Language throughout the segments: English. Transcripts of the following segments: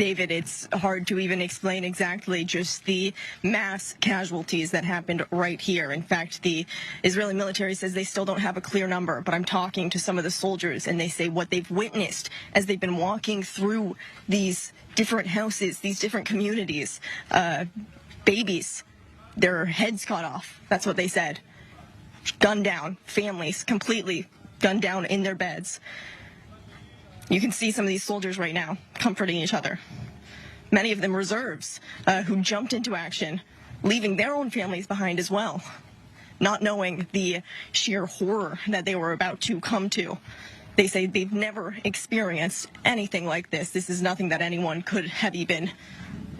David, it's hard to even explain exactly just the mass casualties that happened right here. In fact, the Israeli military says they still don't have a clear number, but I'm talking to some of the soldiers, and they say what they've witnessed as they've been walking through these different houses, these different communities, babies, their heads cut off. That's what they said. Gunned down, families completely gunned down in their beds. You can see some of these soldiers right now comforting each other. Many of them reserves who jumped into action, leaving their own families behind as well, not knowing the sheer horror that they were about to come to. They say they've never experienced anything like this. This is nothing that anyone could have even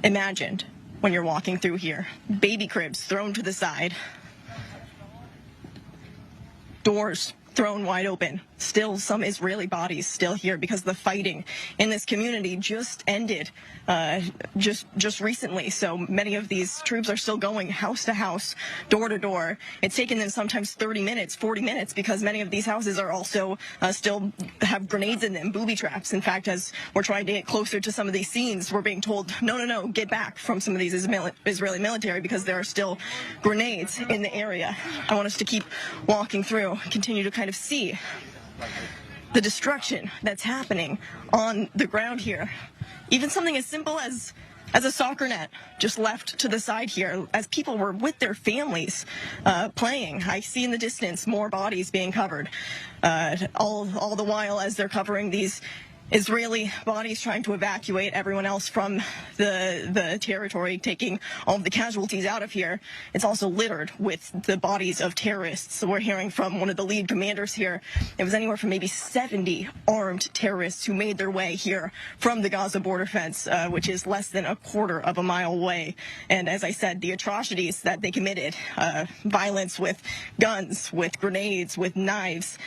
imagined when you're walking through here. Baby cribs thrown to the side. Doors thrown wide open. Still some Israeli bodies still here because the fighting in this community just ended just recently. So many of these troops are still going house to house, door to door. It's taken them sometimes 30 minutes, 40 minutes, because many of these houses are also still have grenades in them, booby traps. In fact, as we're trying to get closer to some of these scenes, we're being told, no, get back from some of these Israeli military because there are still grenades in the area. I want us to keep walking through, continue to kind of see the destruction that's happening on the ground here. Even something as simple as a soccer net just left to the side here as people were with their families playing. I see in the distance more bodies being covered, all the while as they're covering these Israeli bodies, trying to evacuate everyone else from the territory, taking all of the casualties out of here. It's also littered with the bodies of terrorists. So we're hearing from one of the lead commanders here. It was anywhere from maybe 70 armed terrorists who made their way here from the Gaza border fence, which is less than a quarter of a mile away. And as I said, the atrocities that they committed, violence with guns, with grenades, with knives,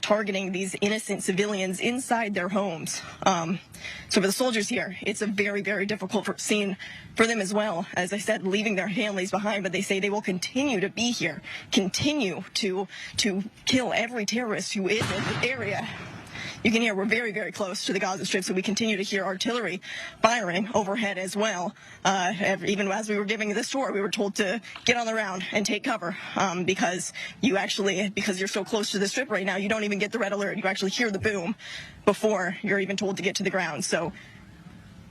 targeting these innocent civilians inside their homes. So for the soldiers here, it's a very, very difficult scene for them as well. As I said, leaving their families behind, but they say they will continue to be here, continue to kill every terrorist who is in the area. You can hear we're very, very close to the Gaza Strip, so we continue to hear artillery firing overhead as well. Even as we were giving this tour, we were told to get on the ground and take cover because you're so close to the Strip right now, you don't even get the red alert. You actually hear the boom before you're even told to get to the ground. So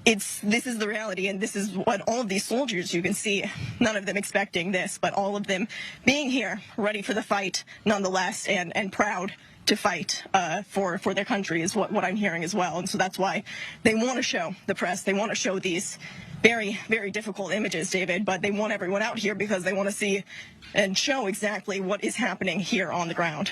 this is the reality, and this is what all of these soldiers, you can see, none of them expecting this, but all of them being here, ready for the fight nonetheless, and proud to fight for their country is what I'm hearing as well. And so that's why they want to show the press, they want to show these very, very difficult images, David, but they want everyone out here because they want to see and show exactly what is happening here on the ground.